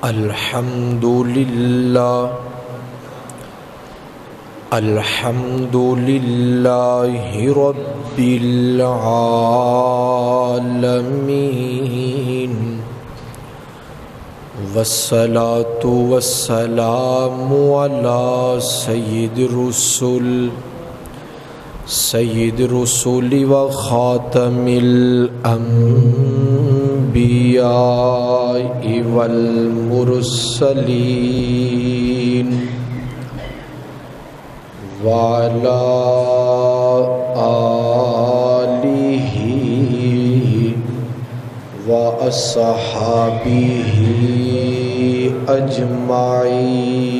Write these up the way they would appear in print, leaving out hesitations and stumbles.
الحمد لله رب العالمين والصلاة والسلام على سيد الرسل وخاتم الأنبياء والمرسلين وعلى آله وأصحابه أجمعين.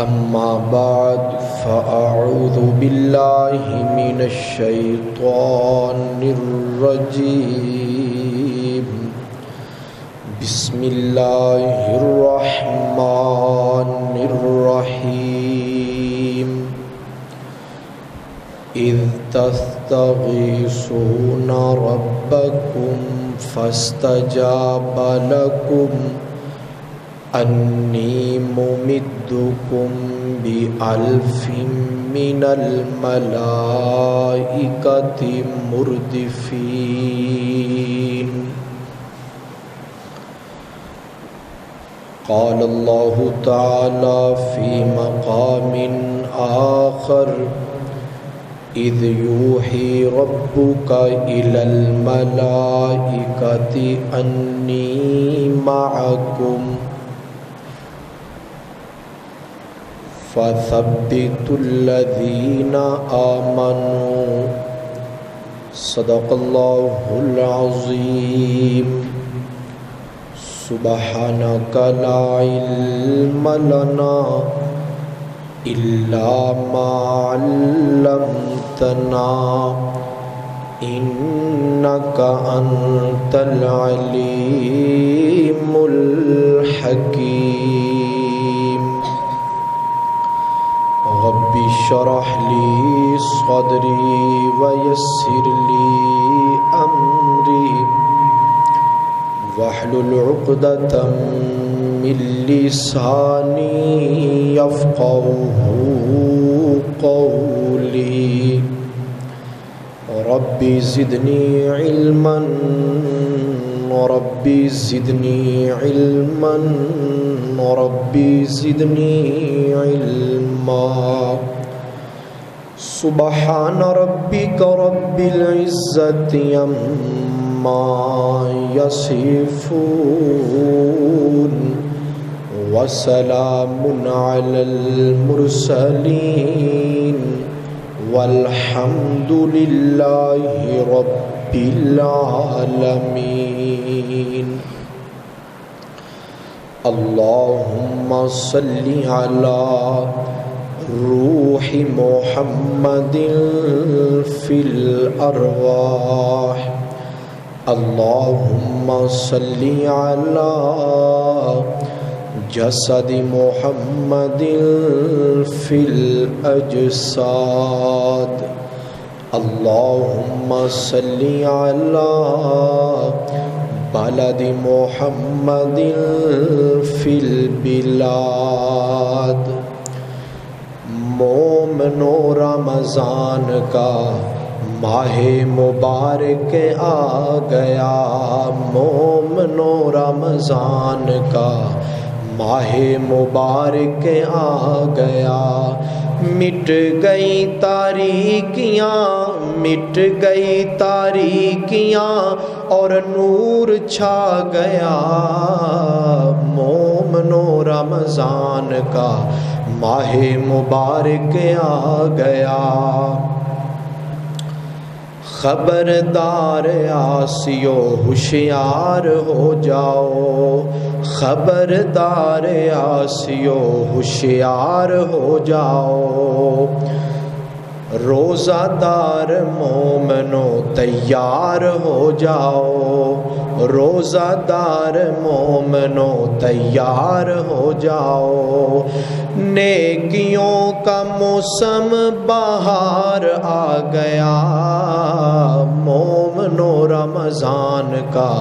أما بعد فأعوذ بالله من الشيطان الرجيم. بسم الله الرحمن الرحيم. إذ تستغيثون ربكم فاستجاب لكم أني ممدكم بألف من الملائكة مردفين. قال الله تعالى في مقام آخر: إذ يوحي ربك إلى الملائكة أني معكم فثبتوا الذين آمنوا. صدق الله العظيم. سبحانك لا علم لنا إلا ما علمتنا إنك أنت العليم الحكيم. رب اشرح لي صدري ويسر لي أمري واحلل عقدة من لساني يفقهوا قولي. رب زدني علما رب زدني علما رب زدني علما. سبحان ربك رب العزة عما يصفون وسلام على المرسلين والحمد لله رب العالمين. اللهم صل على روح محمد في الأرواح. اللهم صل على جسد محمد في الأجساد. اللهم صل على بلد محمد في البلاد. مومنو رمضان کا ماہ مبارک آ گیا. مومنو رمضان کا ماہ مبارک آ گیا. مٹ گئی تاریکیاں مٹ گئی تاریکیاں اور نور چھا گیا. مومنو رمضان کا ماہ مبارک آ گیا. خبردار آسیو ہوشیار ہو جاؤ. خبردار آسیو ہوشیار ہو جاؤ. روزہ دار مومنو تیار ہو جاؤ. روزہ دار مومنو تیار ہو جاؤ. نیکیوں کا موسم بہار آ گیا. مومنو رمضان رمضان کا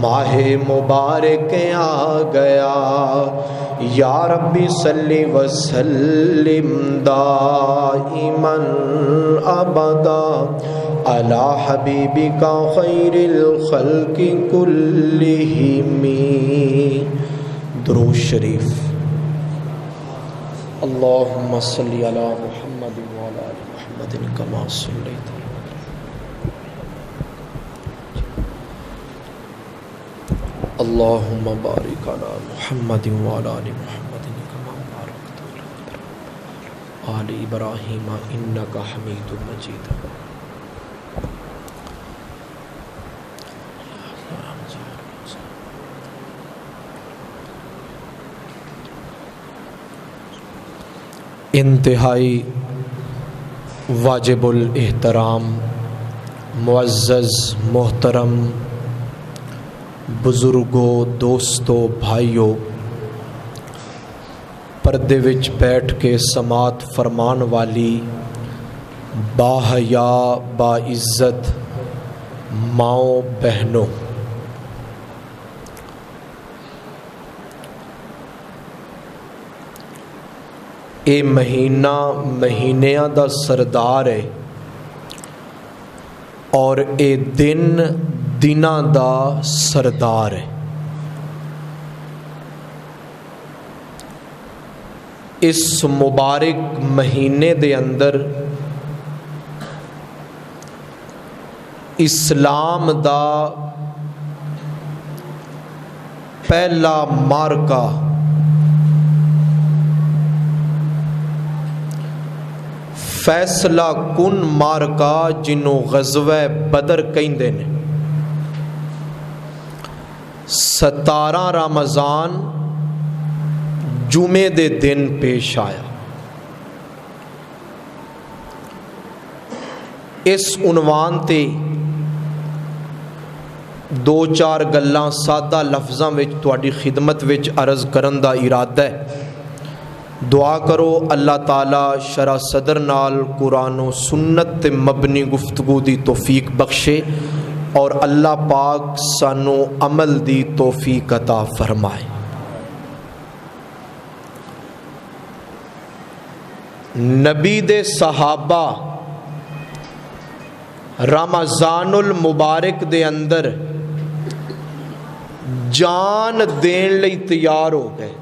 ماہ مبارک آ گیا، یا ربی صلی وسلم دائما ابدا علی حبیبک خیر الخلق کلہم۔ درود شریف۔ اللہم صلی علی محمد وعلی آل محمد کما صلیت اللہم بارک علی محمد وعلی آل محمد کما بارکت علی آل ابراہیم انک حمید مجید۔ انتہائی واجب الاحترام معزز محترم بزرگوں، دوستوں، بھائیوں، پردے وچ بیٹھ کے سماعت فرمان والی باحیا باعزت ماؤں بہنوں، اے مہینہ مہینیاں دا سردار ہے اور اے دن دناں دا سردار ہے۔ اس مبارک مہینے دے اندر اسلام دا پہلا مارکا فیصلہ کن مارکا جنوں غزوہ بدر کہندے نے، 17 رمضان جمعے دے دن پیش آیا۔ اس عنوان تے دو چار گلاں سادہ لفظاں وچ تہاڈی خدمت وچ عرض کرن دا ارادہ ہے۔ دعا کرو اللہ تعالی شرح صدر نال قرآن و سنت تے مبنی گفتگو دی توفیق بخشے اور اللہ پاک سانو عمل دی توفیق عطا فرمائے۔ نبی دے صحابہ رمضان المبارک دے اندر جان دین لئی تیار ہو گئے،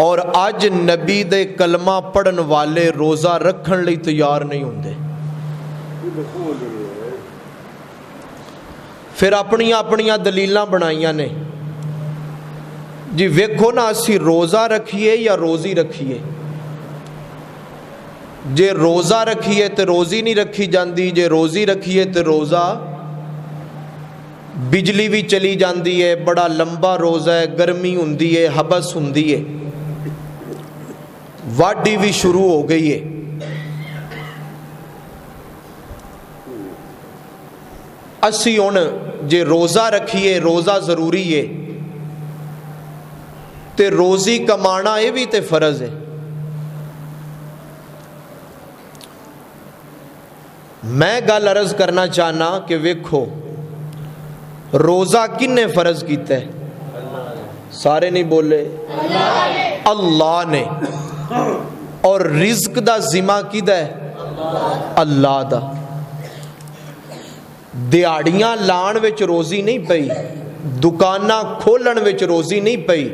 اور اج نبی دے کلمہ پڑھن والے روزہ رکھن لئی تیار نہیں ہوندے۔ پھر اپنیاں دلیلاں بنائیاں نے جی ویکھو نا اسی روزہ رکھیے یا روزی رکھیے، جے روزہ رکھیے تے روزی نہیں رکھی جاندی، جے روزی رکھیے تے روزہ بجلی بھی چلی جاندی ہے، بڑا لمبا روزہ ہے، گرمی ہوندی ہے، حبس ہوندی ہے، واڈی بھی شروع ہو گئی ہے۔ اسی ہن جے روزہ رکھیے، روزہ ضروری ہے تے روزی کمانا یہ بھی تے فرض ہے۔ میں گل عرض کرنا چاہنا کہ ویکھو روزہ کن نے فرض کیتا ہے؟ سارے نہیں بولے، اللہ نے۔ اور رزق دا ذمہ کیدا ہے؟ اللہ دا۔ دیہڑیاں لان وچ روزی نہیں پئی، دکاناں کھولن وچ روزی نہیں پئی،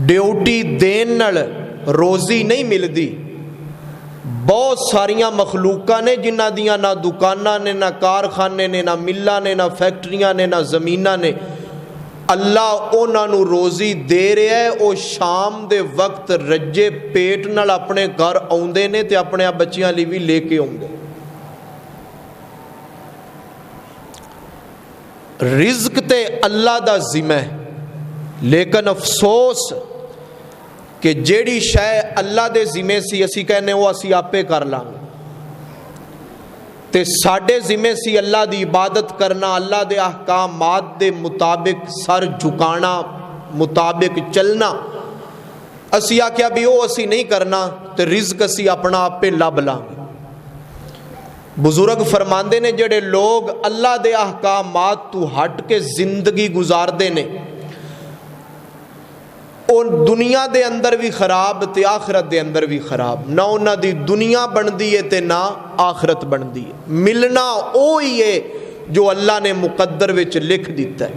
ڈیوٹی دین نال روزی نہیں ملدی۔ بہت ساریاں مخلوقاں نے جنہ دیاں نہ دکاناں نے، نہ کارخانے نے، نہ ملاں نے، نہ فیکٹریاں نے، نہ زمیناں نے۔ اللہ انہاں نو روزی دے رہا ہے، او شام دے وقت رجے پیٹ نال اپنے گھر آوندے نے تے اپنے بچیاں لی بھی لے کے آوندے۔ رزق تے اللہ دا ذمہ ہے، لیکن افسوس کہ جیڑی شے اللہ دے ذمہ سی اسی کہنے وہ اسی آپے کر لاں گے، تے ساڈے ذمہ سی اللہ دی عبادت کرنا، اللہ دے احکامات دے مطابق سر جھکانا، مطابق چلنا۔ اسی آکھیا بھی وہ اسی نہیں کرنا تے رزق اسی اپنا آپے لب لاں گے۔ بزرگ فرماندے نے جڑے لوگ اللہ دے احکامات تو ہٹ کے زندگی گزاردے نے اور دنیا دے اندر بھی خراب تے آخرت دے اندر بھی خراب، نہ انہاں دی دنیا بندی ہے تے نہ آخرت بندی ہے۔ ملنا اوہی ہے جو اللہ نے مقدر وچ لکھ دیتا ہے،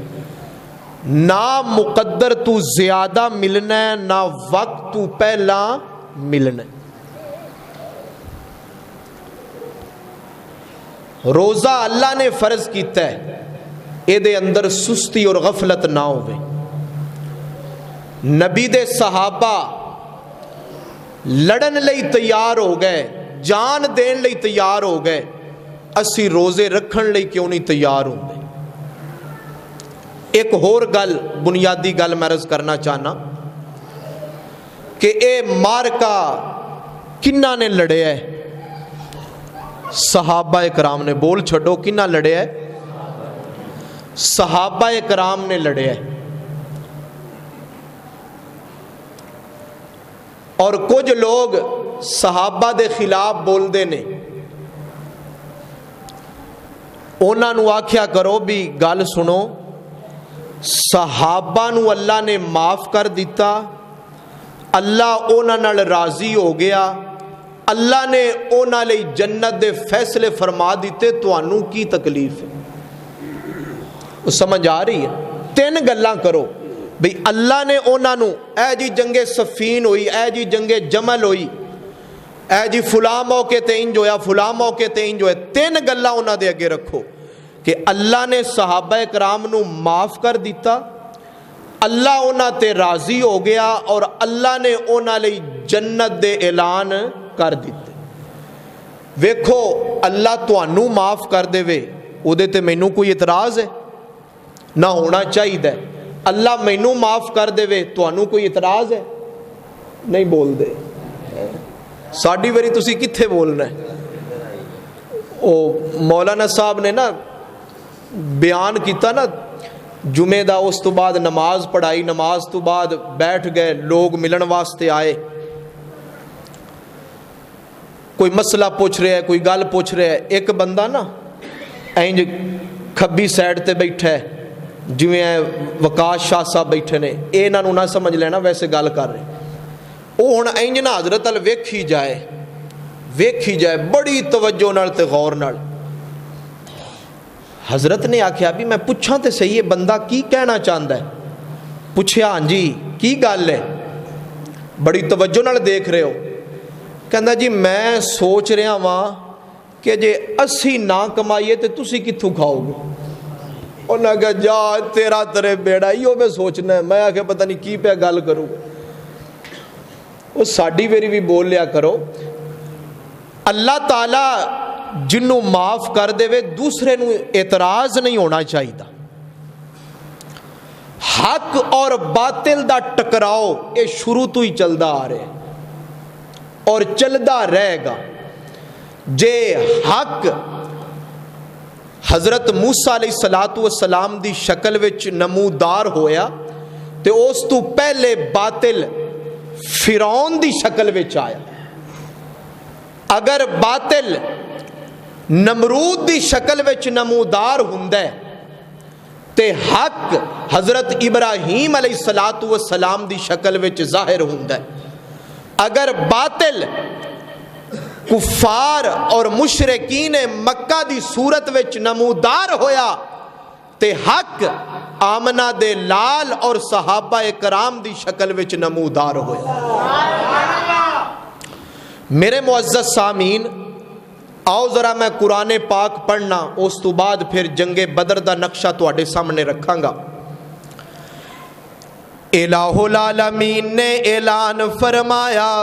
نہ مقدر تو زیادہ ملنا ہے نہ وقت تو پہلا ملنا ہے۔ روزہ اللہ نے فرض کیتا ہے، اے دے اندر سستی اور غفلت نہ ہوئے۔ نبی دے صحابہ لڑن لئی تیار ہو گئے، جان دین لئی تیار ہو گئے، اسی روزے رکھن لئی کیوں نہیں تیار ہوں گے؟ ایک اور گل، بنیادی گل میں عرض کرنا چاہنا کہ اے مارکا کنہ نے لڑے ہے؟ صحابہ کرام نے۔ بول چھڑو، کنہ لڑے ہے؟ صحابہ کرام نے لڑے ہے۔ اور کچھ لوگ صحابہ دے خلاف بول دے نے، انہاں نو آکھیا کرو بھی گل سنو، صحابہ نو اللہ نے معاف کر دیتا، اللہ انہاں نال راضی ہو گیا، اللہ نے انہاں لئی جنت دے فیصلے فرما دیتے، تانوں کی تکلیف ہے؟ سمجھ آ رہی ہے؟ تین گلاں کرو بھئی اللہ نے انہاں نو، اے جی جنگ صفین ہوئی، اے جی جنگ جمل ہوئی، اے جی فلاں موقع تے انج ہویا، فلاں موقع تے انج ہویا، تین گلاں انہاں دے اگے رکھو کہ اللہ نے صحابہ کرام نو معاف کر دیتا، اللہ انہاں تے راضی ہو گیا، اور اللہ نے انہاں لئی جنت دے اعلان کر دیتے۔ ویکھو اللہ تانوں معاف کر دے وے، او دے تے مینوں کوئی اعتراض ہے؟ نہ ہونا چاہیے۔ اللہ مینوں معاف کر دے وے، تانوں کوئی اعتراض ہے؟ نہیں بول دے۔ ساڈی واری تسی کتھے بولنا ہے؟ او مولانا صاحب نے نا بیان کیتا نا جمعے دا، اس تو بعد نماز پڑھائی، نماز تو بعد بیٹھ گئے، لوگ ملن واسطے آئے، کوئی مسئلہ پوچھ رہا ہے، کوئی گل پوچھ رہا ہے، ایک بندہ نا اینج کھبی سائڈ تے بیٹھا ہے، جویں وکاس شاہ صاحب بیٹھے نے، اے انہاں نوں نہ سمجھ لینا ویسے گل کر رہے، او ہن اینج نہ حضرت ال ویکھی جائے بڑی توجہ نال تے غور نال۔ حضرت نے آکھیا بھی میں پوچھاں تے صحیح ہے بندہ کی کہنا چاہندا ہے؟ پوچھیا ہاں جی کی گل ہے؟ بڑی توجہ نال دیکھ رہے ہو؟ کہندا جی میں سوچ رہا ہاں کہ جے اسی نہ کمائیے تے تسی کتھوں کھاؤ گے؟ انہاں کہا جا تیرا ترے بیڑا ہی ہو، میں سوچنا ہے، میں آکھے پتہ نہیں کی پہ گل کروں۔ وہ ساڈی ویری بھی بول لیا کرو، اللہ تعالی جنوں معاف کر دے وے دوسرے نو اعتراض نہیں ہونا چاہیے۔ حق اور باطل دا ٹکراؤ یہ شروع تو ہی چلدا آ رہا ہے اور چلدا رہے گا۔ جے حق حضرت موسیٰ علیہ السلام دی شکل وچ نمودار ہویا تے اس تو پہلے باطل فرعون دی شکل وچ آیا۔ اگر باطل نمرود دی شکل وچ نمودار ہوندا ہے تے حق حضرت ابراہیم علیہ السلام دی شکل وچ ظاہر ہوندا ہے۔ اگر باطل کفار اور مشرکین مکہ دی صورت وچ نمودار ہویا تے حق آمنہ دے لال اور صحابہ کرام دی شکل وچ نمودار ہویا۔ میرے معزز سامعین، آؤ ذرا میں قرآن پاک پڑھنا، اس تو بعد پھر جنگ بدر دا نقشہ تواڈے سامنے رکھاں گا۔ الہ العالمین نے اعلان فرمایا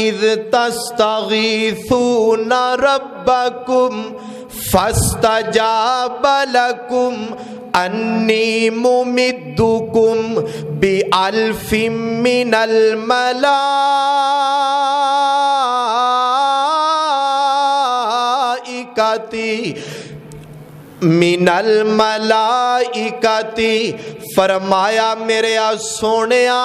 اذ تستغیثون ربکم فاستجاب لکم انی ممدکم بألف من الملائکتی فرمایا میرے سونیا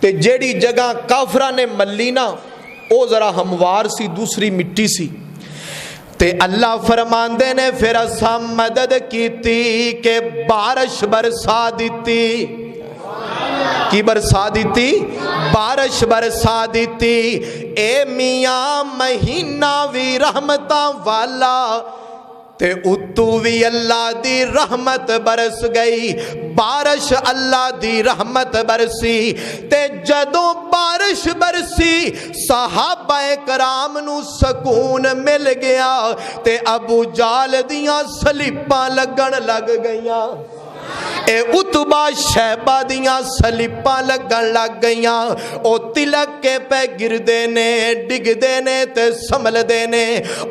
تے جیڑی جگہ کافراں نے ملی نا او ذرا ہموار سی، دوسری مٹی سی، تے اللہ فرماندے نے پھر اساں مدد کیتی کہ بارش برسا دیتی۔ کی برسا دیتی؟ بارش برسا دیتی۔ اے میاں مہینہ وی رحمتاں والا تے اتو بھی اللہ دی رحمت برس گئی، بارش اللہ دی رحمت برسی۔ تے جدوں بارش برسی صحابہ کرام نو سکون مل گیا تے ابو جال دیاں سلیپاں لگن لگ گئیاں، اے اتبا شیبہ دیاں سلیپاں لگن لگ گئیاں، او تلک کے پہ گردے نے ڈگ دینے تے سمل دینے،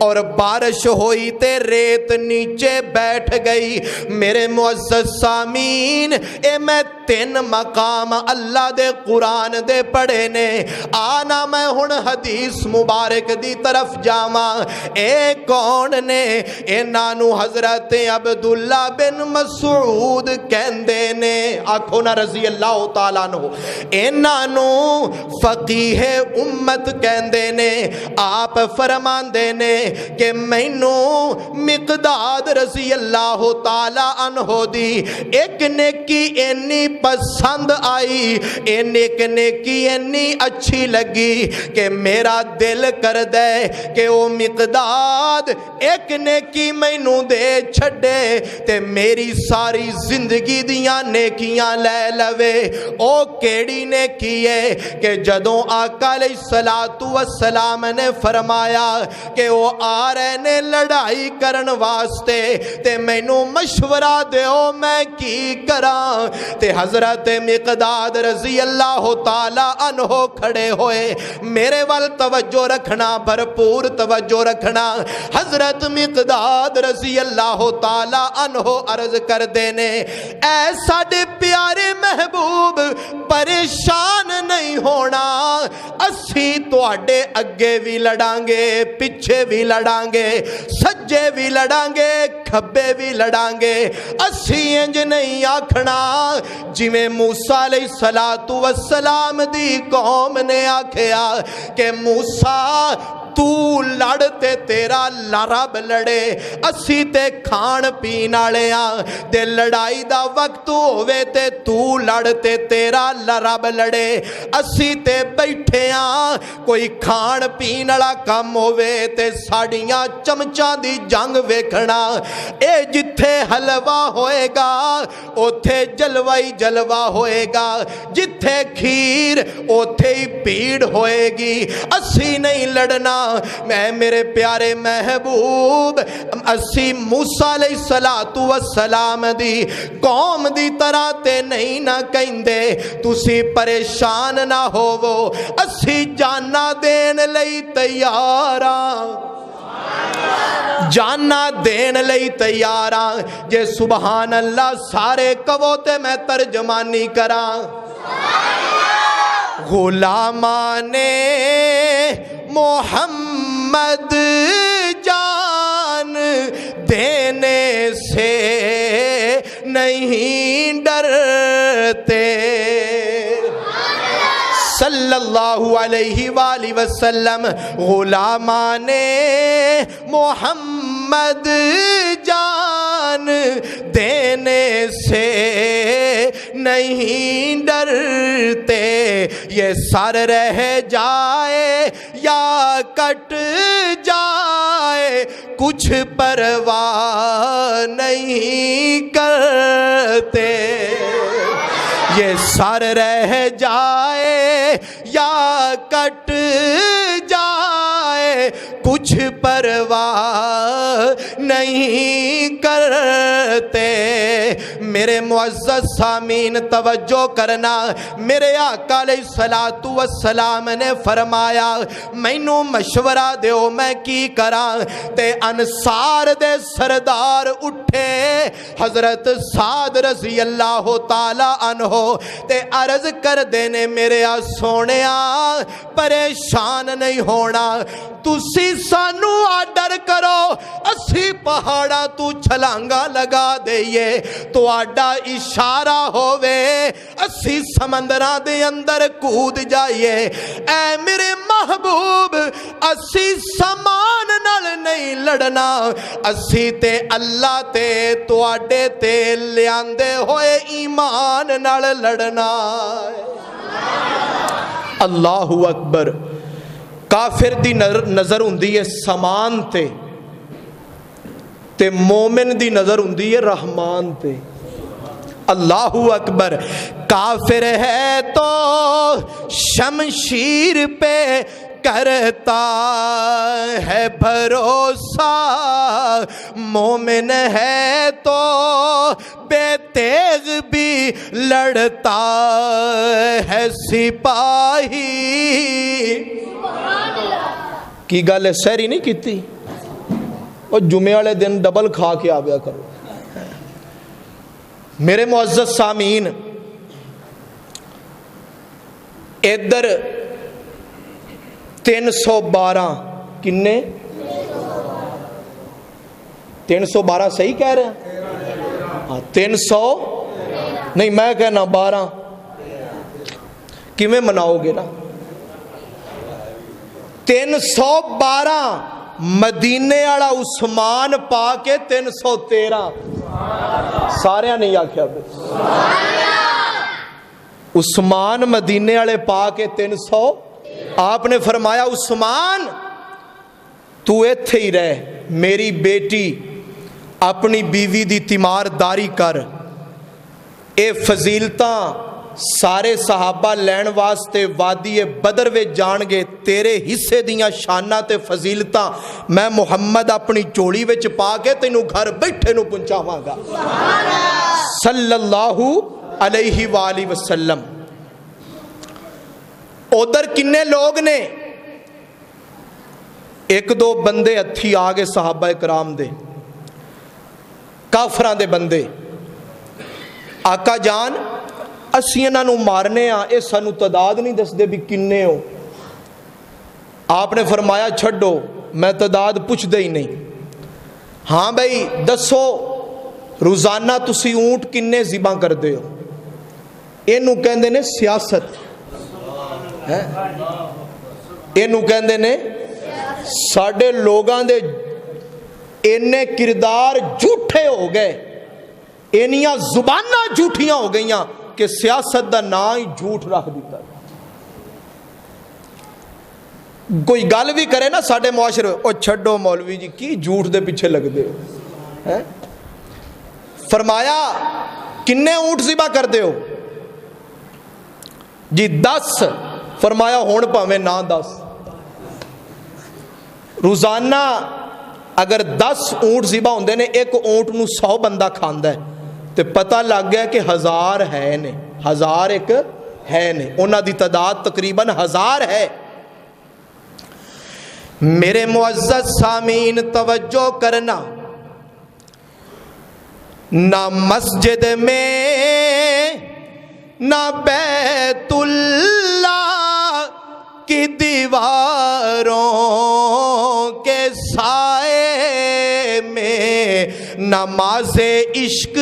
اور بارش ہوئی تے ریت نیچے بیٹھ گئی۔ میرے معزز سامین، اے میں 3 مقام اللہ دے قرآن دے پڑھے نے، آنا میں ہن حدیث مبارک دی طرف جاواں۔ اے کون نے؟ اے نانو حضرت عبداللہ بن مسعود کہندے نے، آکھو نا رضی اللہ تعالیٰ عنہ، انہاں نو فقیہ امت کہندے نے۔ آپ فرماندے نے کہ مینوں مقداد رضی اللہ تعالیٰ عنہ دی ایک نیکی اینی پسند آئی، ایک نیکی اینی اچھی لگی کہ میرا دل کر دے کہ او مقداد ایک نیکی مینوں دے چھڑے تے میری ساری زندگی دیاں نیکیاں لے لوے۔ او کیڑی نیکی ہے کہ جدوں آقا علیہ السلام نے فرمایا کہ وہ آ رہے نے لڑائی کرن واسطے تے مینوں مشورہ دیو میں کی کراں، تے حضرت مقداد رضی اللہ تعالی عنہ کھڑے ہوئے۔ میرے وال توجہ رکھنا، بھرپور توجہ رکھنا۔ حضرت مقداد رضی اللہ تعالی عنہ عرض کر دینے، اے ساڈے پیارے محبوب پریشان نہیں ہونا، اسی تواڈے اگے بھی لڑاں گے، پیچھے بھی لڑاں گے، سجے بھی لڑاں گے، کھبے بھی لڑاں گے۔ اسی انج نہیں آکھنا جویں موسیٰ علیہ السلام دی قوم نے آکھیا کہ موسیٰ تو لڑتے تیرا رب لڑے، اسی تے کھان پین والے ہاں، تے لڑائی دا وقت ہووے تے تو لڑتے تیرا رب لڑے، اسی تے بیٹھے ہاں، کوئی کھان پین والا کم ہووے تے ساڑیاں چمچاں دی جنگ ویکھنا۔ اے جتھے حلوہ ہوئے گا اوتھے جلوائی جلوہ ہوئے گا، جتھے کھیر اوتھے ہی بھیڑ ہوئے گی، اسی نہیں لڑنا۔ میں میرے پیارے محبوب اسی موسیٰ علیہ السلام دی قوم دی طرح تے نہیں نہ کہندے، تسی پریشان نہ ہوو، اسی جانا دین لئی تیاراں، جانا دین لئی تیاراں۔ جے سبحان اللہ سارے کہو تے میں ترجمانی کراں۔ غلامان محمد جان دینے سے نہیں ڈرتے، صلی اللہ علیہ وآلہ وسلم۔ غلامان محمد جان دینے سے نہیں ڈرتے، یہ سر رہ جائے یا کٹ جائے کچھ پرواہ نہیں کرتے، یہ سر رہ جائے یا کٹ جائے کچھ پرواہ نہیں کرتے۔ میرے معزز سامعین توجہ کرنا، میرے آقا علیہ السلام نے فرمایا مینوں مشورہ دیو میں کی کراں، تے انصار دے سردار اٹھے حضرت سعد رضی اللہ تعالی عنہ تے عرض کر دینے میرے سونیا پریشان نہیں ہونا، تسی سانو آڈر کرو، اسی پہاڑا تو چھلانگا لگا دئیے، تو تواڈا اشارہ ہووے اسی سمندراں دے اندر کود جائیے۔ اے میرے محبوب اسی سامان نال نہیں لڑنا، اسی تے اللہ تے تواڈے تے لیاندے ہوئے ایمان نال لڑنا۔ اللہ اکبر۔ کافر دی نظر ہوندی ہے سامان تے مومن دی نظر ہوندی ہے رحمان تے۔ اللہ اکبر۔ کافر ہے تو شمشیر پہ کرتا ہے بھروسہ، مومن ہے تو بے تیغ بھی لڑتا ہے سپاہی۔ کی گل ہے سہری نہیں کیتی؟ اور جمعے والے دن ڈبل کھا کے آویا کرو۔ میرے معزز سامعین، ادھر 312 کنے 312 صحیح کہہ رہے ہیں؟ ہاں 300 نہیں میں کہنا 12 کیویں مناؤ گے نا؟ 312 مدینے والا عثمان پا کے 313 سارے نہیں آکھیا عثمان مدینے والے پا کے 300۔ آپ نے فرمایا عثمان تو ایتھے ہی رہ، میری بیٹی اپنی بیوی دی تیمارداری کر۔ اے فضیلتاں سارے صحابہ لین واسطے وادی بدر وچ جان گے، تیرے حصے دیاں شاناں تے فضیلتاں میں محمد اپنی چوڑی وچ پا کے تینوں گھر بیٹھے نو پہنچاواں گا صلی اللہ علیہ وآلہ وسلم۔ ادھر کنے لوگ نے؟ ایک دو بندے ہتھی آ گئے صحابہ کرام دے، کافراں دے بندے۔ آقا جان اسی انہاں نو مارنے ہاں، اے سانو تعداد نہیں دس دے بھی کنے ہو۔ آپ نے فرمایا چھڈو میں تعداد پوچھ دے ہی نہیں۔ ہاں بھائی دسو روزانہ تسی اونٹ کنے ذبح کر دے ہو؟ اینو کہندے نے سیاست، اینو کہندے نے ساڈے لوگاں دے اینے کردار جھوٹے ہو گئے، اینیاں زباناں جھوٹیاں ہو گئیاں کہ سیاست دا نام ہی جھوٹ رکھ دیتا۔ کوئی گل بھی کرے نا ساڈے معاشرے، او چھڈو مولوی جی کی جھوٹ دے پیچھے لگ دے ہو۔ فرمایا کنے اونٹ ذبح کر دے ہو؟ جی 10۔ فرمایا ہون پاویں نہ 10، روزانہ اگر 10 اونٹ ذبح ہوندے نے، ایک اونٹ نو 100 بندہ کھاندا ہے، تے پتہ لگ گیا کہ 1000 ہے نے، 1000 ایک ہے نے، انہاں دی تعداد تقریباً 1000 ہے۔ میرے معزز سامعین توجہ کرنا، نہ مسجد میں نہ بیت اللہ کی دیواروں کے سائے میں نماز عشق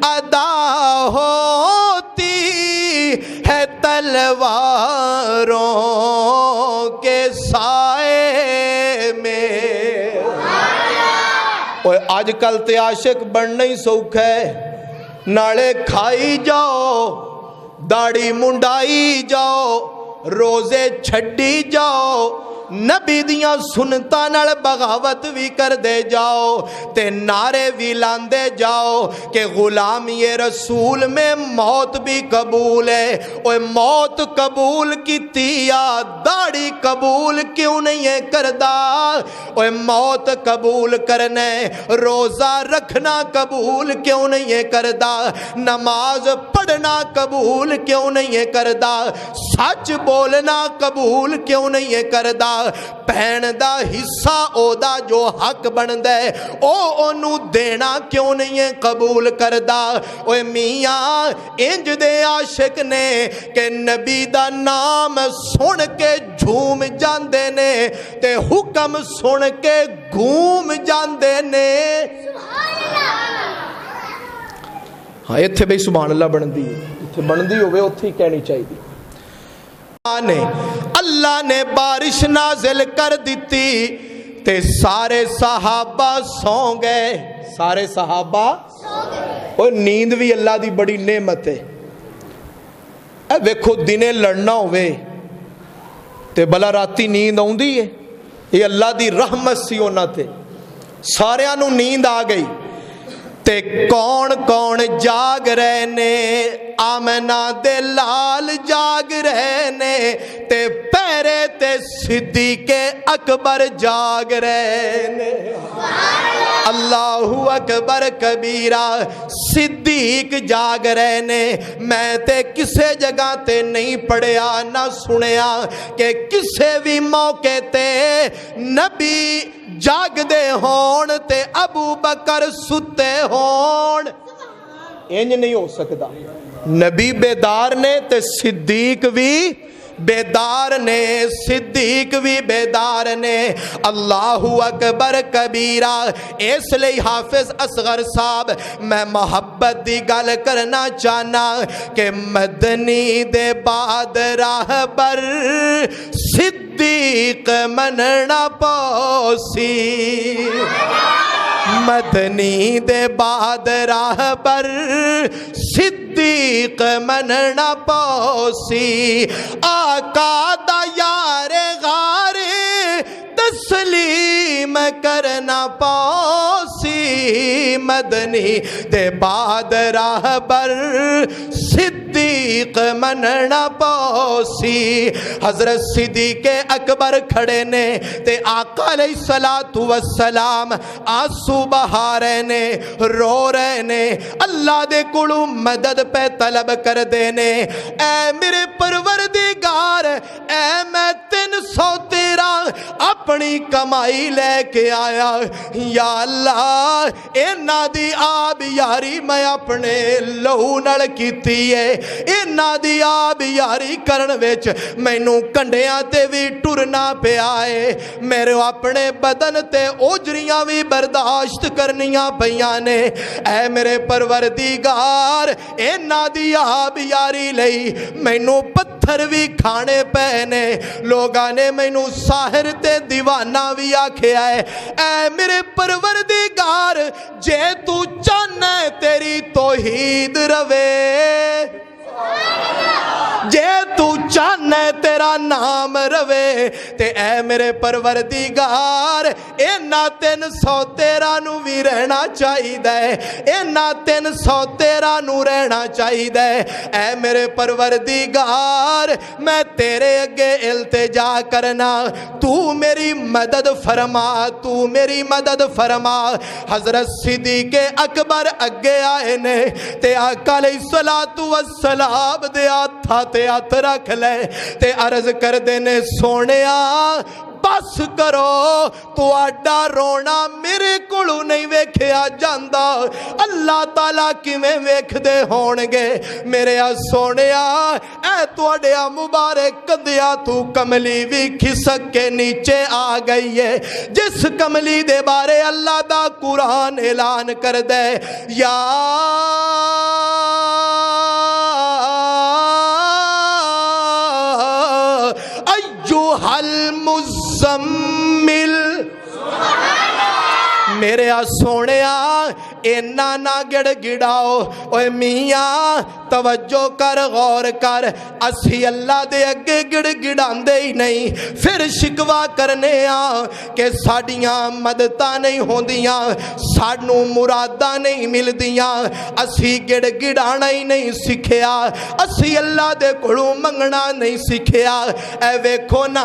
ادا ہوتی ہے تلواروں کے سائے میں۔ اوے آج کل تے عاشق بننا ہی سوکھا ہے، نالے کھائی جاؤ، داڑھی منڈائی جاؤ، روزے چھڈی جاؤ، نبی دیاں سنتاں نال بغاوت بھی کر دے جاؤ، تے نعرے بھی لاندے جاؤ کہ غلامی رسول میں موت بھی قبول ہے۔ اوے موت قبول کیتی یا داڑھی قبول کیوں نہیں ہے کردا؟ اوے موت قبول کرنے روزہ رکھنا قبول کیوں نہیں ہے کردا؟ نماز پڑھنا قبول کیوں نہیں ہے کردا؟ سچ بولنا قبول کیوں نہیں ہے کردا؟ بہن دا حصہ او دا جو حق بندا ہے او اونوں دینا کیوں نہیں ہے قبول کردا؟ اوے میاں انج دے عاشق نے کہ نبی دا نام سن کے جھوم جاندے نے تے حکم سن کے گھوم جاندے نے۔ ہاں اتنے بھائی سبحان اللہ بنتی ہے، جتنے بنتی ہوئے اتنے ہی کہنی چاہیے۔ اللہ نے بارش نازل کر دیتی تے سارے صحابہ سو گئے، سارے صحابہ اور نیند بھی اللہ دی بڑی نعمت ہے۔ اے ویکھو دنے لڑنا ہوئے تے بلا راتی نیند آؤندی ہے، یہ اللہ دی رحمت سی انہاں تے، ساریاں نو نیند آ گئی تے کون کون جاگ رہے نے، آمنہ دے لال جاگ رہے نے تے پیرے تے صدیق اکبر جاگ رہے نے۔ اللہ اکبر کبیرہ، صدیق جاگ رہے نے۔ میں تے کسے جگہ تے نہیں پڑھیا نہ سنیا کہ کسے بھی موقع تے نبی جاگ دے ہون تے ابو بکر ستے ہون، انج نہیں ہو سکتا۔ نبی بیدار نے تے صدیق بھی بیدار نے، صدیق بھی بیدار نے۔ اللہ اکبر کبیرہ۔ اس لئے حافظ اصغر صاحب میں محبت دی گل کرنا چاہنا کہ مدنی دے بعد راہبر صدیق مننا پوسی، مدنی دے بعد راہبر صدیق مننا پوسی، آقا دا یار غار تسلیم کرنا پوسی، مدنی دے بعد راہبر صدیق مننا پوسی۔ حضرت صدیق اکبر کھڑے نے تے آقا علیہ السلام آنسو بہا رہے نے، رو رہے نے، اللہ دے کولو مدد پہ طلب کر دینے۔ اے میرے پروردگار، اے میں 313 اپنی کمائی لے کے آیا، یا اللہ اینا دی آب یاری میں اپنے لہو نال کیتی ہے، اینا دی آب یاری کرن وچ مینوں کنڈیاں تے بھی ٹرنا پیا ہے، میرے اپنے بدن تے اوجریاں بھی برداشت کرنیاں پیاں نے۔ اے میرے پروردگار، اینا دی آب یاری لئی مینوں پتھر بھی کھانے پینے، لوگاں نے مینوں ساحر تے دیوانہ بھی آکھیا ہے۔ اے میرے پروردگار، جے تو چاہنا ہے تیری توحید روے، جے تو چاہنا ہے تیرا نام روے، تے اے میرے پروردگار اینا 313 نو بھی رہنا چاہی دے، اینا 313 نو رہنا چاہی دے۔ اے میرے پروردگار، میں تیرے اگے التجا کرنا، تو میری مدد فرما، تو میری مدد فرما۔ حضرت صدیق اکبر اگے آئے نے تے آقا علیہ السلام دے ہاتھاں تے ہاتھ رکھ لے تے عرض کر دینے، سونیا بس کرو، تو آڈا رونا میرے کولو نہیں ویکھیا جاندا، اللہ تعالیٰ کیویں ویکھ دے ہونگے میرے سونیا۔ اے تواڈیا مبارک کندیا تو کملی بھی کھسک کے نیچے آ گئی ہے، جس کملی دے بارے اللہ دا قرآن اعلان کر دے، یا ایھا المزمل، میرے سونیا اینا نہ گڑ گڑاؤ، اوے میاں توجہ کر، غور کر، اسی اللہ دے اگے گڑ گڑاندے ہی نہیں، پھر شکوا کرنے کہ ساڑیاں مدداں نہیں ہوندیاں، سانوں مراداں نہیں ملدیاں، اسی گڑ گڑانا ہی نہیں سکھیا، اسی اللہ دے کولوں منگنا نہیں سکھیا۔ اے ویکھو نا،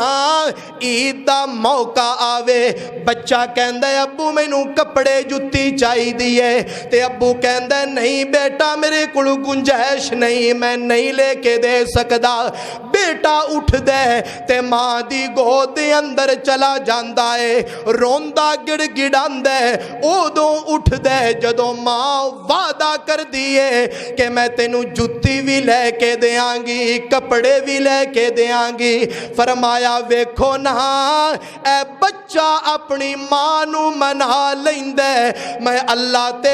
عید دا موقع آوے، بچہ کہندا ہے ابو مینوں کپڑے جُتی چاہی دیئے، تے ابو کہندا نہیں بیٹا میرے کولوں گنجائش نہیں، میں نہیں لے کے دے سکدا۔ بیٹا اٹھ دے تے ماں دی گود دے اندر چلا جاندا ہے، روندا گڑ گڑاندا ہے، اودوں اٹھ دے جدوں ماں وعدہ کر دیے کہ میں تینوں جُتی بھی لے کے دیاں گی، کپڑے بھی لے کے دیاں گی۔ فرمایا ویکھو نا، اے بچہ اپنی ماں نو منا لیندے، میں اللہ تے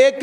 1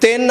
3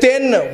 3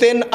3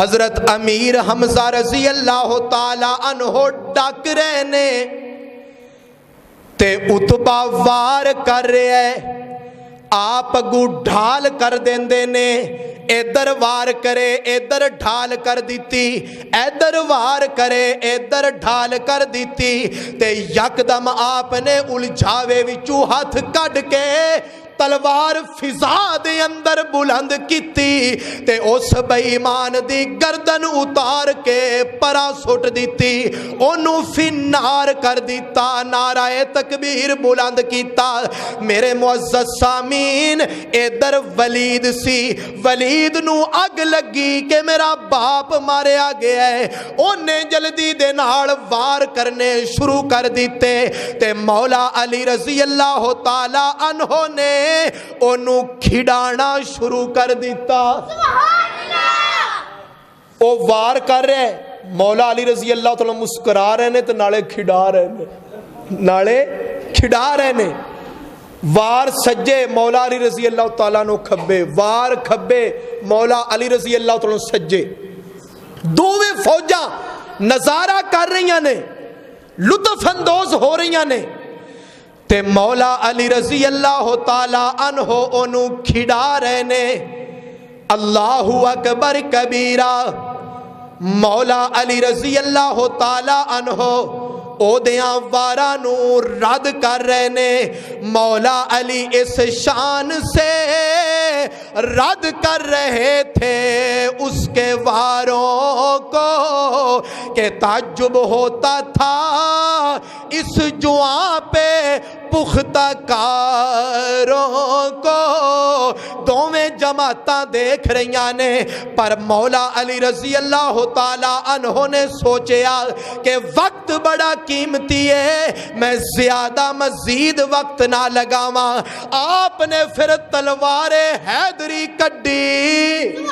حضرت امیر حمزہ رضی اللہ تعالی عنہ ڈک رہے نے تے اتبا وار کر رہے ہے، آپ اگو ڈھال کر دیندے نے، ادھر وار کرے ادھر ڈھال کر دیتی، ادھر وار کرے ادھر ڈھال کر دیتی، تے یکدم آپ نے الجھاوے وچوں ہاتھ کڈ کے تلوار فضا دے اندر بلند کیتی تے اس بے ایمان دی گردن اتار کے پرا سٹ دیتی، انہوں فنار کر دیتا، نعرہ تکبیر بلند کیتا۔ میرے معزز سامین ادھر ولید سی، ولید نو اگ لگی کہ میرا باپ ماریا گیا ہے، انہیں جلدی دے نال وار کرنے شروع کر دیتے تے مولا علی رضی اللہ تعالی عنہ نے انہوں کھڑانا شروع کر دیتا۔ او وار کر رہے، مولا علی رضی اللہ تعالیٰ مسکرا رہے نے تو نالے کھڑا رہے نے، نالے کھڑا رہے نے۔ وار سجے مولا علی رضی اللہ تعالیٰ نو کھبے، وار کھبے مولا علی رضی اللہ تعالیٰ نو سجے، دوویں فوجاں نظارہ کر رہی نے، لطف اندوز ہو رہی نے تے مولا علی رضی اللہ تعالی عنہ انہوں کھڑا رہے نے۔ اللہ اکبر کبیرہ، مولا علی رضی اللہ تعالی عنہ او دیاں وارا نو رد کر رہے نے۔ مولا علی اس شان سے رد کر رہے تھے اس کے واروں کو کہ تعجب ہوتا تھا اس جوان پہ پختہ کاروں کو۔ دوویں جماعتاں دیکھ رہیاں نے، پر مولا علی رضی اللہ تعالی عنہ نے سوچیا کہ وقت بڑا قیمتی ہے، میں زیادہ مزید وقت نہ لگاواں۔ آپ نے پھر تلوار حیدری کڈی،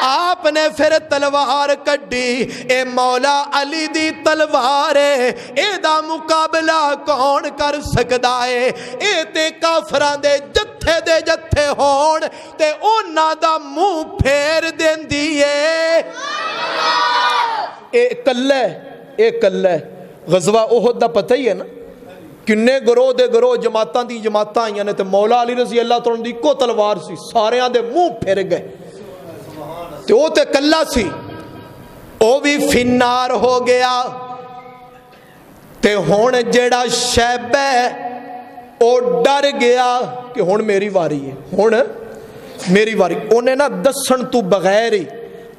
آپ نے پھر تلوار کڈی، اے مولا علی دی تلوار ہے، اے دا مقابلہ کون کر سکدا ہے؟ اے تے کافران دے جتھے دے جتھے ہون تے اونا دا منہ پھیر دیندی ہے۔ اے کلے، اے کلے غزوہ احد دا پتہ ہی ہے نا، کنے گروہ دے گروہ جماعتاں دی جماعتاں آئیاں نے تے مولا علی رضی اللہ تعالیٰ دی کو تلوار سی، سارے آن دے منہ پھیر گئے تے او تے کلہ سی، او بھی فنار ہو گیا تے ہون جیڑا شیب ہے او ڈر گیا کہ ہون میری واری ہے، ہون میری واری۔ انہیں نا دسن تو بغیر ہی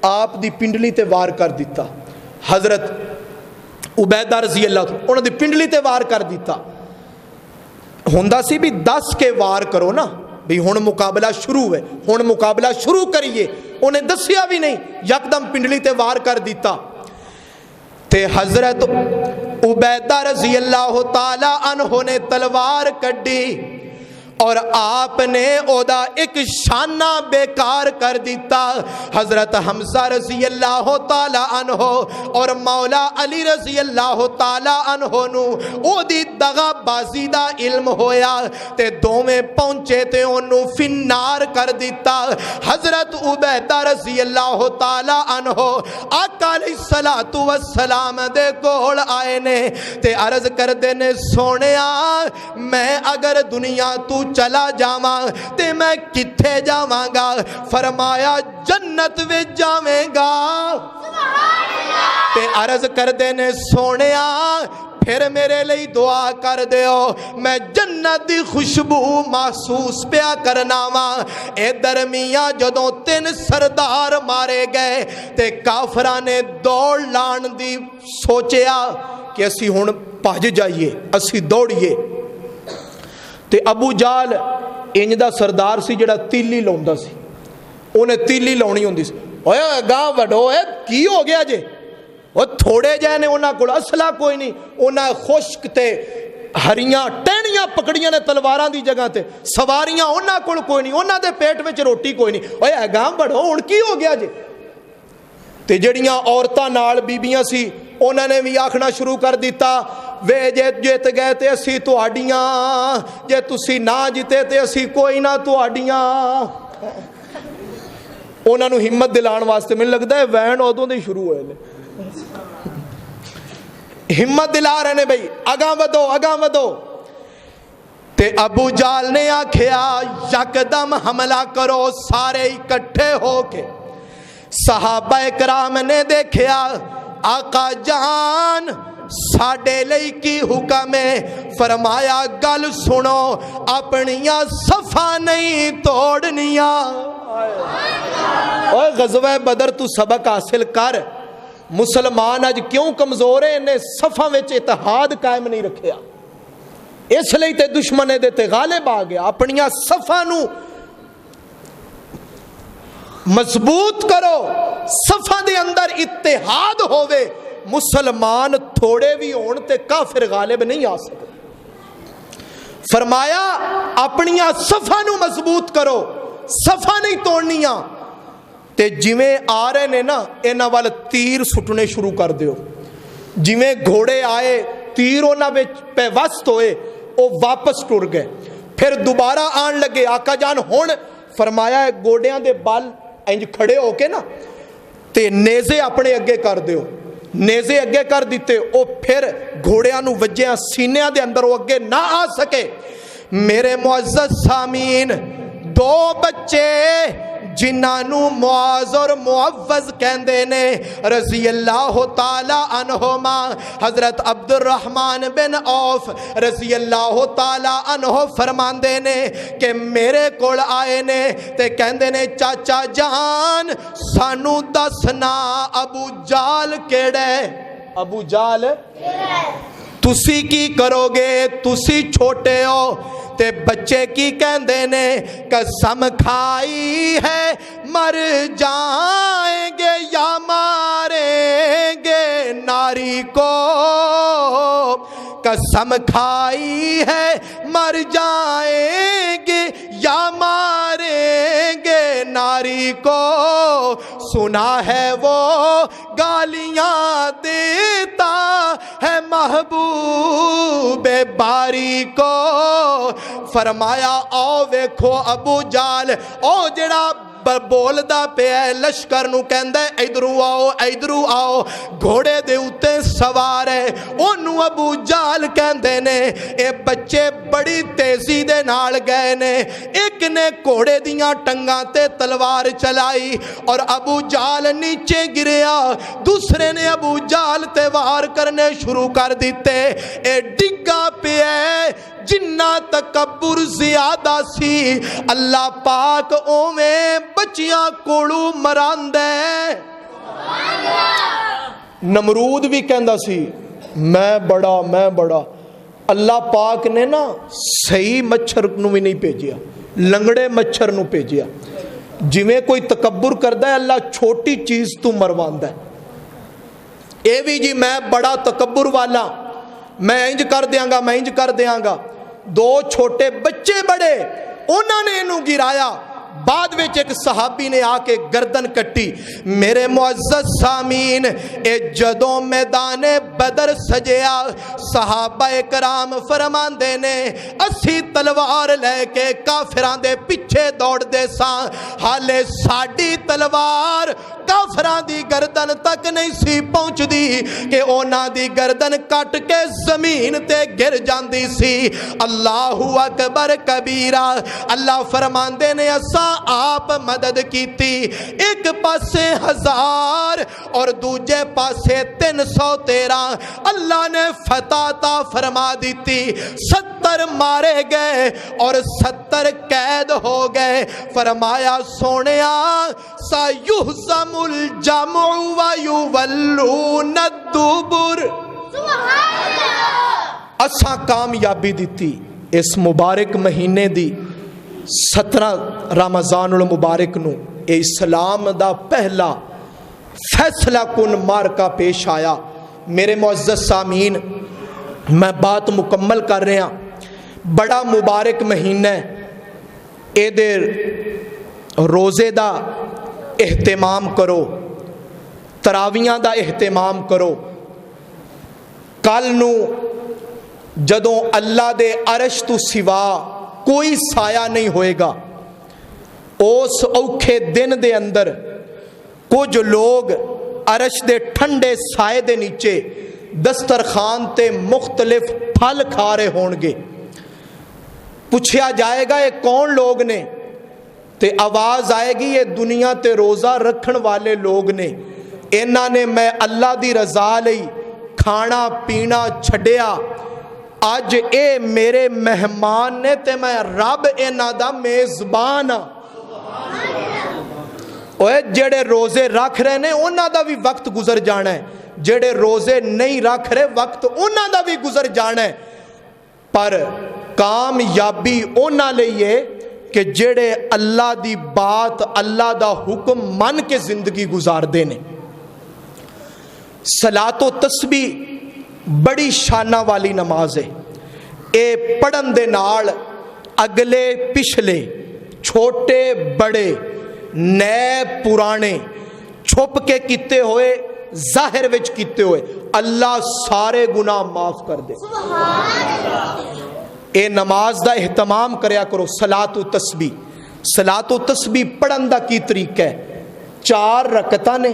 آپ دی پنڈلی تے وار کر دیتا۔ حضرت عبیدہ رضی اللہ عنہ انہوں دی پنڈلی تے وار کر دیتا۔ ہوندہ سی بھی دس کے وار کرو نا، بھی ہون مقابلہ شروع ہے، ہون مقابلہ شروع کریے، انہیں دسیا بھی نہیں، یکدم پنڈلی تے وار کر دیتا تے حضرت عبیدہ رضی اللہ تعالی عنہ نے تلوار کڈی اور آپ نے اودا ایک شانہ بیکار کر دیتا۔ حضرت حمزہ رضی اللہ تعالی عنہ اور مولا علی رضی اللہ تعالی عنہ نو او دی دغا بازی دا علم ہویا تے دوویں پہنچے تے انہوں فنار کر دیتا۔ حضرت عبیدہ رضی اللہ تعالی عنہ آقا علیہ السلام دے کول آئے نے تے عرض کر دینے سونیا میں اگر دنیا تو چلا جاواں تے میں کتھے جاواں گا؟ فرمایا جنت وچ جاویں گا۔ تے عرض کر دینے سونیا پھر میرے لئی دعا کر دیو، میں جنت دی خوشبو محسوس پیا کرنا وا۔ اے درمیاں جدوں 3 سردار مارے گئے تے کافراں نے دوڑ لان دی سوچیا کہ اسی ہن بھج جائیے، اسی دوڑیے۔ تے ابو جال انج دا سردار سی جڑا تیلی لاوندا سی، انہیں تیلی لاونی ہوندی سی۔ اوے گاں وڈو اے کی ہو گیا جے؟ وہ تھوڑے جے نے انہاں کول اسلحہ کوئی نہیں، انہاں خشک تے ہریاں ٹہنیاں پکڑیاں نے تلواراں دی جگہ تے، سواریاں انہاں کول کوئی نہیں، انہاں دے پیٹ وچ روٹی کوئی نہیں۔ اوے گاں وڈو ہن کی ہو گیا جے؟ تے جڑیاں عورتاں نال بیبیاں سی انہوں نے بھی آکھنا شروع کر دیتا وے جے جیت گئے تے اسی تہاڈیاں، جے تسی نہ جیتے تے اسی کوئی نہ تہاڈیاں۔ انہوں نے ہمت دلاؤ واسطے مجھے لگتا ہے وین ادوں دے شروع ہوئے نے، ہمت دلا رہے نے بھئی اگاں ودو اگاں ودو۔ تے ابو جال نے آکھیا یکدم حملہ کرو سارے اکٹھے ہو کے۔ صحابہ کرام نے دیکھیا آقا جان ساڈے لئی کی حکم ہے، فرمایا گل سنو اپنیاں صفاں نہیں توڑنیاں۔ اوہ غزوہ بدر تو سبق حاصل کر، مسلمان اج کیوں کمزور ہے، انہیں صفاں وچ اتحاد قائم نہیں رکھیا، اس لئی تے دشمن دے تے غالب آ گیا۔ اپنیاں صفاں نو مضبوط کرو، صفاں دے اندر اتحاد ہووے، مسلمان تھوڑے بھی ہون تے کافر غالب نہیں آ سکتے۔ فرمایا اپنیاں صفاں نو مضبوط کرو، صفاں نہیں توڑنیاں۔ تے جویں آ رہے نے نا انہاں وال تیر سٹنے شروع کر دیو، جویں گھوڑے آئے تیر انہاں وچ پہ وسط ہوئے وہ واپس ٹر گئے، پھر دوبارہ آن لگے۔ آقا جان ہون فرمایا گوڑیاں دے بال انج کھڑے ہو کے نا تے نیزے اپنے اگے کر دیو، نیزے اگے کر دیتے، او پھر گھوڑیاں نو وجیاں سینیاں دے اندر وہ اگے نہ آ سکے۔ میرے معزز سامعین، دو بچے جنہاں نو معاذ اور معوذ کہندے نے رضی اللہ تعالی عنہما، حضرت عبد الرحمن بن عوف رضی اللہ تعالی عنہ فرماندے نے کہ میرے کول آئے نے تے کہندے نے چاچا جان سانو دسنا ابو جال کیڑا ہے؟ ابو جال تسی کی کرو گے، تسی چھوٹے ہو۔ تے بچے کی کہندے نے قسم کھائی ہے مر جائیں گے یا ماریں گے ناری کو، قسم کھائی ہے مر جائیں گے یا ماریں گے ناری کو، سنا ہے وہ گالیاں دیتا ہے محبوب باری کو۔ فرمایا او ویکھو ابو جال او جڑا بولدا پیا لشکر نو کہندا ہے ادھروں آؤ ادھروں آؤ، گھوڑے دے اوتے سوار ہے، اونوں ابو جال کہندے نے۔ اے بچے بڑی تیزی دے نال گئے نے، ایک نے گھوڑے دیاں ٹنگاں تے تلوار چلائی اور ابو جال نیچے گریا، دوسرے نے ابو جال تے وار کرنے شروع کر دیتے۔ اے ڈگا پیا جنہ تکبر زیادہ سی، اللہ پاک اوویں بچیاں کولو مراندے۔ نمرود بھی کہندا سی میں بڑا، اللہ پاک نے نا صحیح مچھر نو بھی نہیں بھیجیا، لنگڑے مچھر نو بھیجیا۔ جویں کوئی تکبر کردا ہے اللہ چھوٹی چیز تو مرواندا ہے۔ اے بھی جی میں بڑا تکبر والا، میں انج کر دیاں گا، میں انج کر دیاں گا۔ دو چھوٹے بچے بڑے انہوں نے انہوں گرایا، بعد وچ ایک صحابی نے آ کے گردن کٹی۔ میرے معزز سامعین، اے جدوں میدان بدر سجیا صحابہ کرام فرماندے نے اسی تلوار لے کے کافراں دے پیچھے دوڑ دے ساں، حالے ساڈی تلوار کافراں دی گردن تک نہیں سی پہنچ دی کہ اونا دی گردن کٹ کے زمین تے گر جاندی سی۔ اللہ اکبر کبیرہ، اللہ فرماندے نے اسا آپ مدد کیتی، ایک پاسے 1000 اور دوجے پاسے 313، اللہ نے فتح عطا فرما دیتی۔ 70 مارے گئے اور 70 قید ہو گئے۔ فرمایا سونیا سَيُهْزَمُ الْجَمْعُ وَيُوَلُّونَ الدُّبُرَ، اساں کامیابی دیتی اس مبارک مہینے دی 17 رمضان المبارک نو۔ اے اسلام دا پہلا فیصلہ کن مارکا پیش آیا۔ میرے معزز سامعین، میں بات مکمل کر رہا، بڑا مبارک مہینہ ہے، اے دے روزے دا اہتمام کرو، تراویاں دا اہتمام کرو۔ کل نو جدوں اللہ دے عرش تو سوا کوئی سایہ نہیں ہوئے گا، اس اوکھے دن دے اندر کچھ لوگ عرش دے ٹھنڈے سائے دے نیچے دسترخوان تے مختلف پھل کھا رہے ہون گے. پوچھا جائے گا یہ کون لوگ نے؟ تے آواز آئے گی یہ دنیا تے روزہ رکھن والے لوگ نے. انہاں نے میں اللہ دی رضا لئی کھانا پینا چھڈیا. اج اے میرے مہمان نے تے میں رب انہاں دا میزبان ہاں. اوے جڑے روزے رکھ رہے نے انہاں دا بھی وقت گزر جانا ہے، جڑے روزے نہیں رکھ رہے وقت انہاں دا بھی گزر جانا ہے. پر کامیابی انہاں لئی ہے کہ جڑے اللہ دی بات اللہ دا حکم من کے زندگی گزار دے نے. صلاۃ و تسبیح بڑی شانہ والی نماز ہے. اے پڑھن دے نال اگلے پچھلے چھوٹے بڑے نئے پرانے چھپ کے کیتے ہوئے ظاہر وچ کیتے ہوئے اللہ سارے گناہ معاف کر دے. اے نماز دا اہتمام کریا کرو. صلاۃ و تسبیح، صلاۃ و تسبیح پڑھن دا کی طریقہ ہے؟ 4 رکعتاں نے،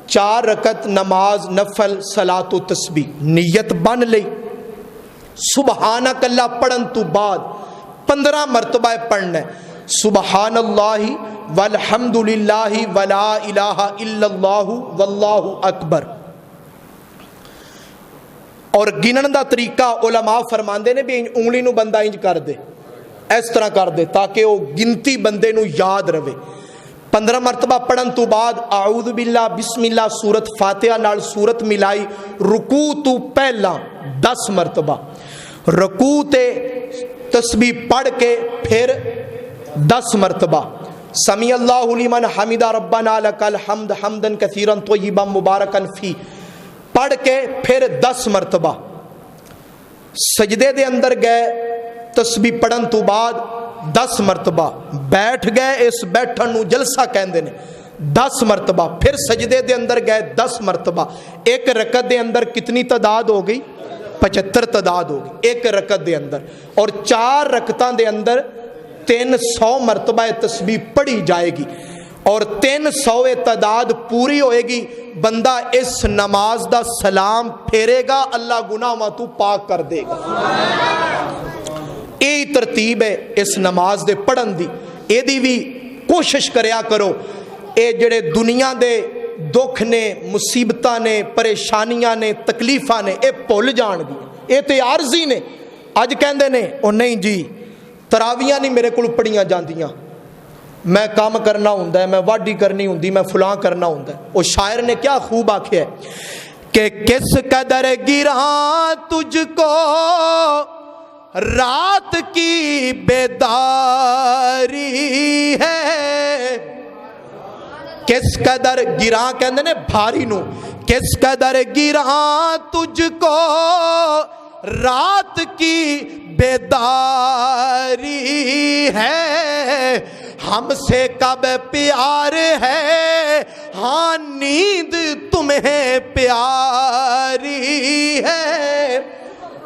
4 رکعت نماز نفل صلاۃ و تسبیح نیت بن لئی. سبحانک اللہ پڑھن تو بعد 15 مرتبہ پڑھنا ہے. سبحان اللہ والحمد للہ ولا الہ الا اللہ واللہ اکبر. اور گنن دا طریقہ علماء فرماندے نے بھی انگلی نو بندہ انج کر دے، اس طرح کر دے تاکہ وہ گنتی بندے نو یاد رہے. 15 مرتبہ پڑھن تو بعد اعوذ باللہ بسم اللہ سورت فاتحہ نال سورت ملائی. رکوع تو پہلا 10 مرتبہ، رکوع تے تسبیح پڑھ کے پھر 10 مرتبہ سمیع اللہ لمن حمدہ ربنا لک الحمد حمدا کثیرا طیبا مبارکا فی پڑھ کے پھر 10 مرتبہ. سجدے دے اندر گئے تسبیح پڑھن تو بعد 10 مرتبہ بیٹھ گئے، اس بیٹھن نو جلسہ کہندے نے. 10 مرتبہ پھر سجدے دے اندر گئے 10 مرتبہ. ایک رکعت دے اندر کتنی تعداد ہو گئی؟ 75 تعداد ہو گئی ایک رکعت دے اندر. اور 4 رکعتاں دے اندر 300 مرتبہ تسبیح پڑھی جائے گی اور 300 تعداد پوری ہوئے گی. بندہ اس نماز دا سلام پھیرے گا، اللہ گناہاں تو پاک کر دے گا. یہی ترتیب ہے اس نماز دے پڑھن دی. اے دی بھی کوشش کریا کرو. اے جڑے دنیا دے دکھ نے، مصیبتاں نے، پریشانیاں نے، تکلیفاں نے، اے بھول جان گی. اے تے عارضی نے. اج کہندے نے او نہیں جی تراویاں نہیں میرے کو پڑھیاں جاندیاں، میں کام کرنا ہوندا ہے، میں واڈی کرنی ہوندی، میں فلاں کرنا ہوندا ہے. او شاعر نے کیا خوب آکھیا ہے کہ کس قدر گراں تجھ کو رات کی بیداری ہے. کس قدر گراں کہندے نے بھاری نو، کس قدر گراں تجھ کو رات کی بیداری ہے. ہم سے کب پیار ہے، ہاں نیند تمہیں پیاری ہے.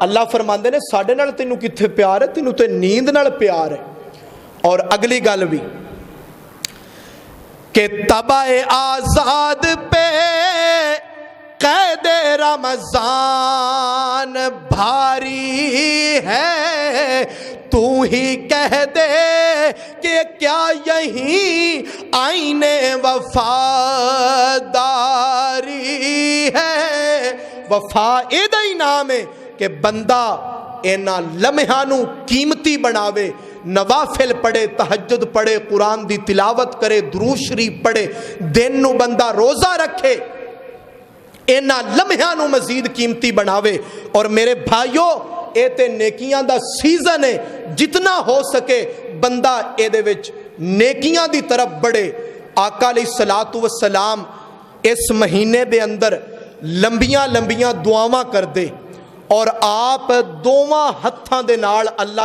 اللہ فرماندے نے ساڈے نال تینوں کتھے پیار ہے، تینوں تے نیند نال پیار ہے. اور اگلی گل بھی کہ تبع آزاد پہ قید رمضان بھاری ہے. تو ہی کہہ دے کہ کیا یہی آئین وفاداری ہے. وفا ایدہ ہی نام ہے کہ بندہ اینا لمحہ نو قیمتی بناوے، نوافل پڑھے، تہجد پڑھے، قرآن دی تلاوت کرے، درود شریف پڑھے، دن نو بندہ روزہ رکھے، اینا لمحہ نو مزید قیمتی بناوے. اور میرے بھائیو اے تے نیکیاں دا سیزن ہے، جتنا ہو سکے بندہ اے دے وچ نیکیاں دی طرف بڑھے. آقا علیہ الصلوۃ والسلام اس مہینے دے اندر لمبیاں لمبیاں دعاواں کر دے اور آپ دوواں ہتھاں دے نال اللہ